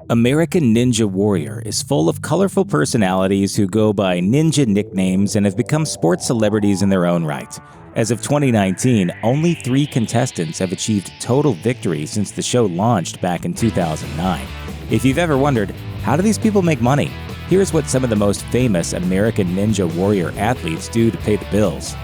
American Ninja Warrior is full of colorful personalities who go by ninja nicknames and have become sports celebrities in their own right. As of 2019, only 3 contestants have achieved total victory since the show launched back in 2009. If you've ever wondered, how do these people make money? Here's what some of the most famous American Ninja Warrior athletes do to pay the bills.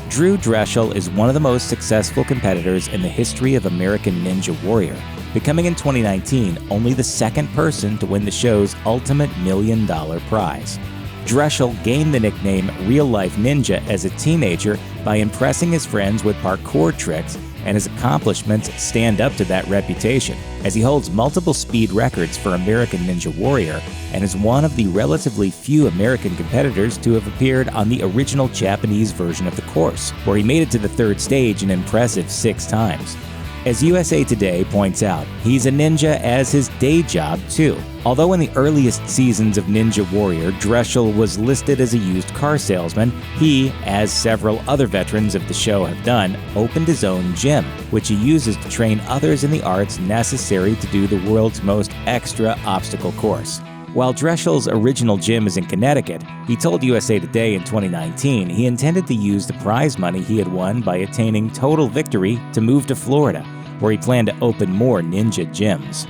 Drew Drechsel is one of the most successful competitors in the history of American Ninja Warrior, becoming in 2019 only the second person to win the show's ultimate $1 million prize. Drechsel gained the nickname Real Life Ninja as a teenager by impressing his friends with parkour tricks, and his accomplishments stand up to that reputation, as he holds multiple speed records for American Ninja Warrior and is one of the relatively few American competitors to have appeared on the original Japanese version of the course, where he made it to the 3rd stage an impressive 6 times. As USA Today points out, he's a ninja as his day job, too. Although in the earliest seasons of Ninja Warrior, Drechsel was listed as a used car salesman, he, as several other veterans of the show have done, opened his own gym, which he uses to train others in the arts necessary to do the world's most extra obstacle course. While Drechsel's original gym is in Connecticut, he told USA Today in 2019 he intended to use the prize money he had won by attaining total victory to move to Florida, where he planned to open more ninja gyms.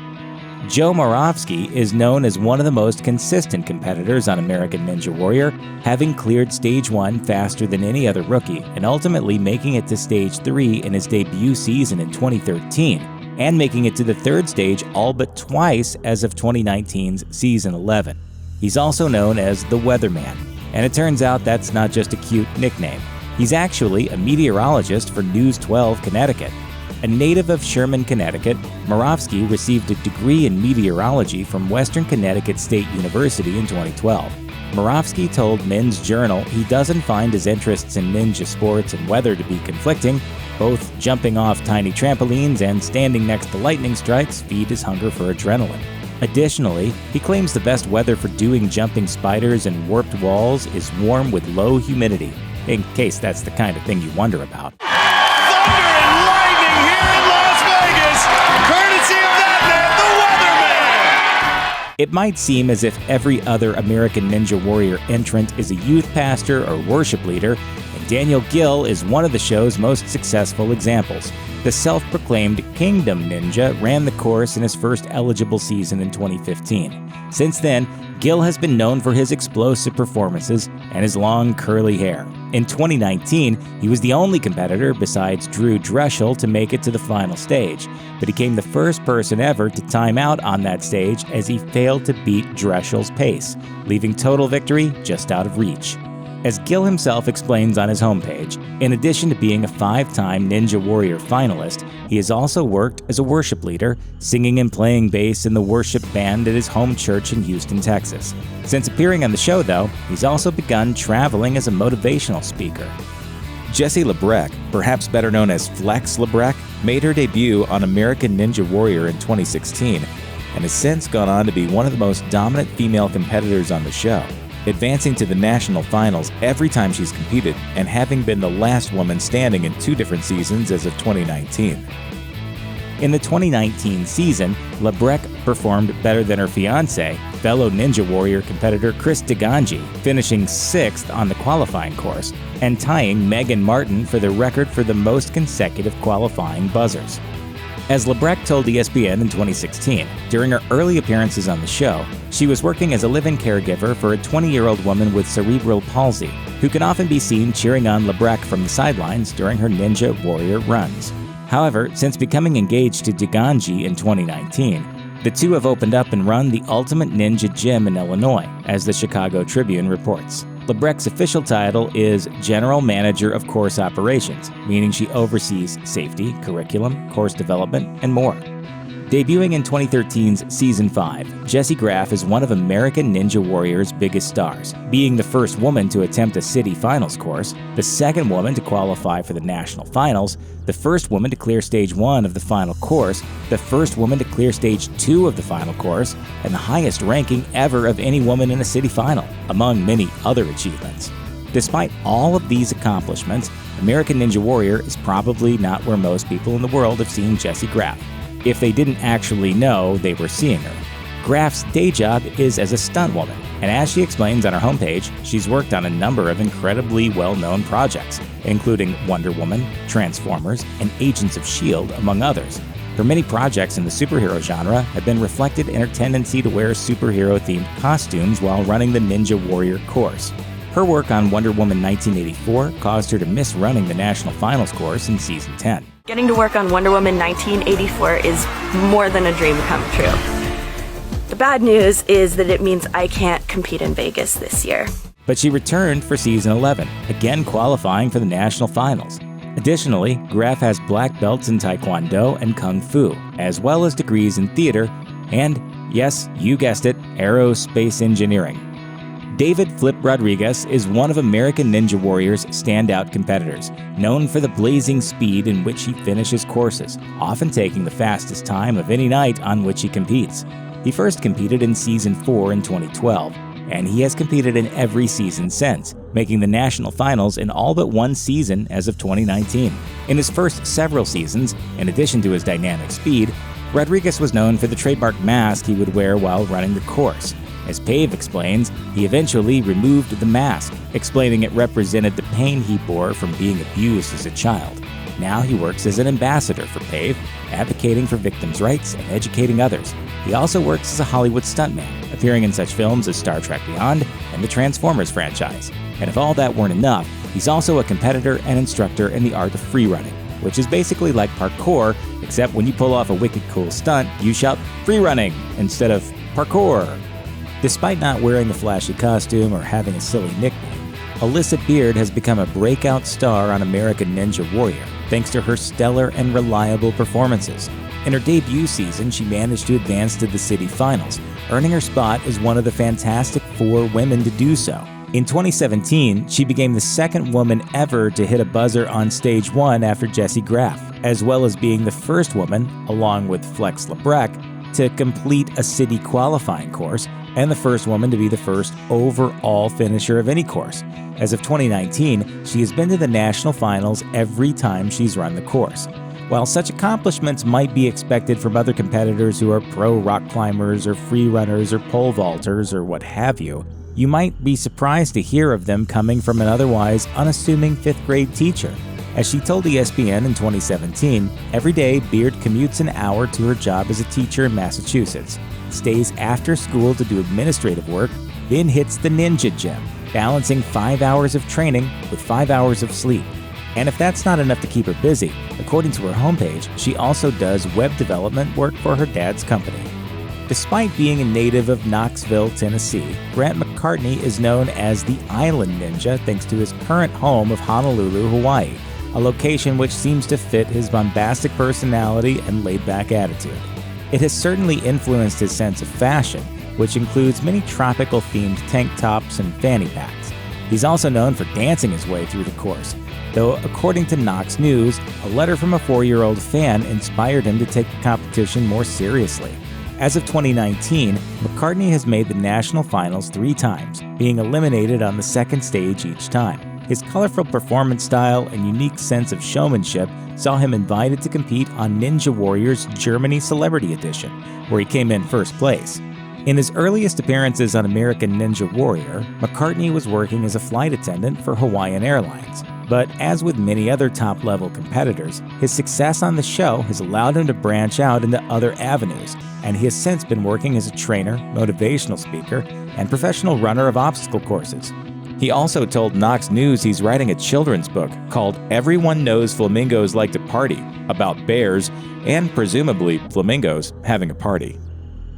Joe Moravsky is known as one of the most consistent competitors on American Ninja Warrior, having cleared Stage 1 faster than any other rookie and ultimately making it to Stage 3 in his debut season in 2013, and making it to the 3rd stage all but twice as of 2019's Season 11. He's also known as the Weatherman, and it turns out that's not just a cute nickname. He's actually a meteorologist for News 12 Connecticut. A native of Sherman, Connecticut, Moravsky received a degree in meteorology from Western Connecticut State University in 2012. Moravsky told Men's Journal he doesn't find his interests in ninja sports and weather to be conflicting. Both jumping off tiny trampolines and standing next to lightning strikes feed his hunger for adrenaline. Additionally, he claims the best weather for doing jumping spiders and warped walls is warm with low humidity, in case that's the kind of thing you wonder about. It might seem as if every other American Ninja Warrior entrant is a youth pastor or worship leader, and Daniel Gill is one of the show's most successful examples. The self-proclaimed Kingdom Ninja ran the course in his first eligible season in 2015. Since then, Gill has been known for his explosive performances and his long, curly hair. In 2019, he was the only competitor besides Drew Drechsel to make it to the final stage, but he became the first person ever to time out on that stage as he failed to beat Drechsel's pace, leaving total victory just out of reach. As Gill himself explains on his homepage, in addition to being a 5-time Ninja Warrior finalist, he has also worked as a worship leader, singing and playing bass in the worship band at his home church in Houston, Texas. Since appearing on the show, though, he's also begun traveling as a motivational speaker. Jessie Labrecque, perhaps better known as Flex Labrecque, made her debut on American Ninja Warrior in 2016 and has since gone on to be one of the most dominant female competitors on the show, advancing to the national finals every time she's competed and having been the last woman standing in 2 different seasons as of 2019. In the 2019 season, Labrecque performed better than her fiancé, fellow Ninja Warrior competitor Chris Deganji, finishing 6th on the qualifying course and tying Megan Martin for the record for the most consecutive qualifying buzzers. As Labrecque told ESPN in 2016, during her early appearances on the show, she was working as a live-in caregiver for a 20-year-old woman with cerebral palsy, who can often be seen cheering on Labrecque from the sidelines during her Ninja Warrior runs. However, since becoming engaged to Deganji in 2019, the two have opened up and run the Ultimate Ninja Gym in Illinois, as the Chicago Tribune reports. Labrecque's official title is General Manager of Course Operations, meaning she oversees safety, curriculum, course development, and more. Debuting in 2013's Season 5, Jessie Graff is one of American Ninja Warrior's biggest stars, being the first woman to attempt a city finals course, the second woman to qualify for the national finals, the first woman to clear Stage 1 of the final course, the first woman to clear Stage 2 of the final course, and the highest ranking ever of any woman in a city final, among many other achievements. Despite all of these accomplishments, American Ninja Warrior is probably not where most people in the world have seen Jessie Graff. if they didn't actually know they were seeing her. Graff's day job is as a stunt woman, and as she explains on her homepage, she's worked on a number of incredibly well-known projects, including Wonder Woman, Transformers, and Agents of S.H.I.E.L.D., among others. Her many projects in the superhero genre have been reflected in her tendency to wear superhero-themed costumes while running the Ninja Warrior course. Her work on Wonder Woman 1984 caused her to miss running the National Finals course in Season 10. Getting to work on Wonder Woman 1984 is more than a dream come true. The bad news is that it means I can't compete in Vegas this year. But she returned for Season 11, again qualifying for the National Finals. Additionally, Graff has black belts in Taekwondo and Kung Fu, as well as degrees in theater and, yes, you guessed it, aerospace engineering. David Flip Rodriguez is one of American Ninja Warrior's standout competitors, known for the blazing speed in which he finishes courses, often taking the fastest time of any night on which he competes. He first competed in Season 4 in 2012, and he has competed in every season since, making the National Finals in all but one season as of 2019. In his first several seasons, in addition to his dynamic speed, Rodriguez was known for the trademark mask he would wear while running the course. As Pave explains, he eventually removed the mask, explaining it represented the pain he bore from being abused as a child. Now he works as an ambassador for Pave, advocating for victims' rights and educating others. He also works as a Hollywood stuntman, appearing in such films as Star Trek Beyond and the Transformers franchise. And if all that weren't enough, he's also a competitor and instructor in the art of freerunning, which is basically like parkour, except when you pull off a wicked cool stunt, you shout freerunning instead of parkour. Despite not wearing a flashy costume or having a silly nickname, Alyssa Beard has become a breakout star on American Ninja Warrior, thanks to her stellar and reliable performances. In her debut season, she managed to advance to the city finals, earning her spot as one of the Fantastic Four women to do so. In 2017, she became the second woman ever to hit a buzzer on Stage 1 after Jessie Graff, as well as being the first woman, along with Flex Labreck, to complete a city qualifying course, and the first woman to be the first overall finisher of any course. As of 2019, she has been to the national finals every time she's run the course. While such accomplishments might be expected from other competitors who are pro rock climbers or free runners or pole vaulters or what have you, you might be surprised to hear of them coming from an otherwise unassuming 5th grade teacher. As she told ESPN in 2017, every day Beard commutes an hour to her job as a teacher in Massachusetts, stays after school to do administrative work, then hits the Ninja Gym, balancing 5 hours of training with 5 hours of sleep. And if that's not enough to keep her busy, according to her homepage, she also does web development work for her dad's company. Despite being a native of Knoxville, Tennessee, Grant McCartney is known as the Island Ninja thanks to his current home of Honolulu, Hawaii, a location which seems to fit his bombastic personality and laid-back attitude. It has certainly influenced his sense of fashion, which includes many tropical-themed tank tops and fanny packs. He's also known for dancing his way through the course, though according to Knox News, a letter from a 4-year-old fan inspired him to take the competition more seriously. As of 2019, McCartney has made the national finals 3 times, being eliminated on the second stage each time. His colorful performance style and unique sense of showmanship saw him invited to compete on Ninja Warrior's Germany Celebrity Edition, where he came in first place. In his earliest appearances on American Ninja Warrior, McCartney was working as a flight attendant for Hawaiian Airlines. But as with many other top-level competitors, his success on the show has allowed him to branch out into other avenues, and he has since been working as a trainer, motivational speaker, and professional runner of obstacle courses. He also told Knox News he's writing a children's book called Everyone Knows Flamingos Like to Party, about bears and, presumably, flamingos having a party.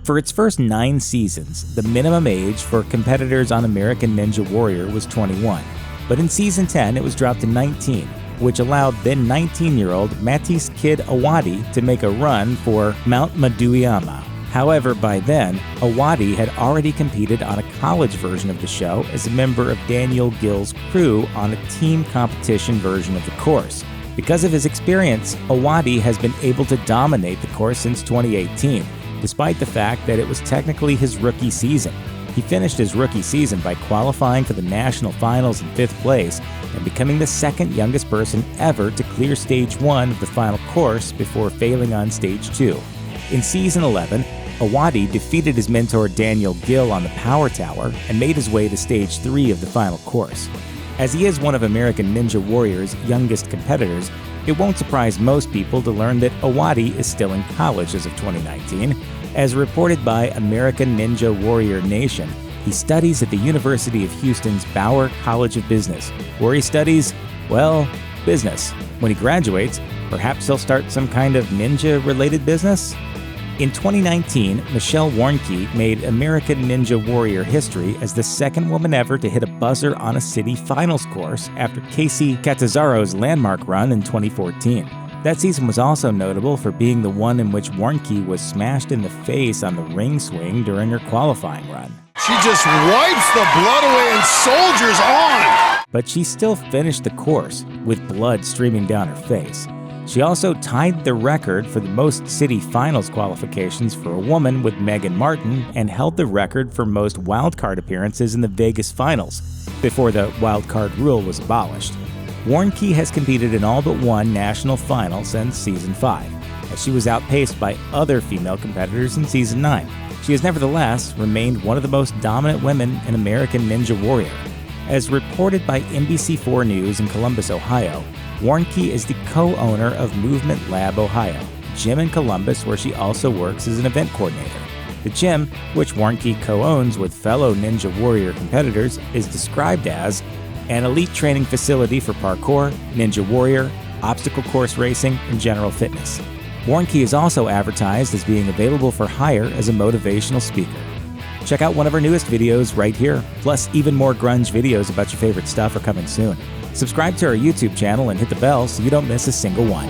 For its first 9 seasons, the minimum age for competitors on American Ninja Warrior was 21. But in Season 10, it was dropped to 19, which allowed then 19-year-old Matisse Kid Awadi to make a run for Mount Maduyama. However, by then, Awadi had already competed on a college version of the show as a member of Daniel Gill's crew on a team competition version of the course. Because of his experience, Awadi has been able to dominate the course since 2018, despite the fact that it was technically his rookie season. He finished his rookie season by qualifying for the national finals in 5th place and becoming the second youngest person ever to clear Stage 1 of the final course before failing on Stage 2. In Season 11, Owadi defeated his mentor Daniel Gill on the Power Tower and made his way to Stage 3 of the final course. As he is one of American Ninja Warrior's youngest competitors, it won't surprise most people to learn that Owadi is still in college as of 2019. As reported by American Ninja Warrior Nation, he studies at the University of Houston's Bauer College of Business, where he studies, well, business. When he graduates, perhaps he'll start some kind of ninja-related business? In 2019, Michelle Warnke made American Ninja Warrior history as the second woman ever to hit a buzzer on a city finals course after Casey Catanzaro's landmark run in 2014. That season was also notable for being the one in which Warnke was smashed in the face on the ring swing during her qualifying run. She just wipes the blood away and soldiers on! But she still finished the course with blood streaming down her face. She also tied the record for the most city finals qualifications for a woman with Megan Martin and held the record for most wildcard appearances in the Vegas finals before the wildcard rule was abolished. Warnke has competed in all but one national final since Season 5, as she was outpaced by other female competitors in Season 9. She has nevertheless remained one of the most dominant women in American Ninja Warrior. As reported by NBC4 News in Columbus, Ohio, Warnke is the co-owner of Movement Lab Ohio, a gym in Columbus where she also works as an event coordinator. The gym, which Warnke co-owns with fellow Ninja Warrior competitors, is described as an elite training facility for parkour, Ninja Warrior, obstacle course racing, and general fitness. Warnke is also advertised as being available for hire as a motivational speaker. Check out one of our newest videos right here. Plus, even more grunge videos about your favorite stuff are coming soon. Subscribe to our YouTube channel and hit the bell so you don't miss a single one.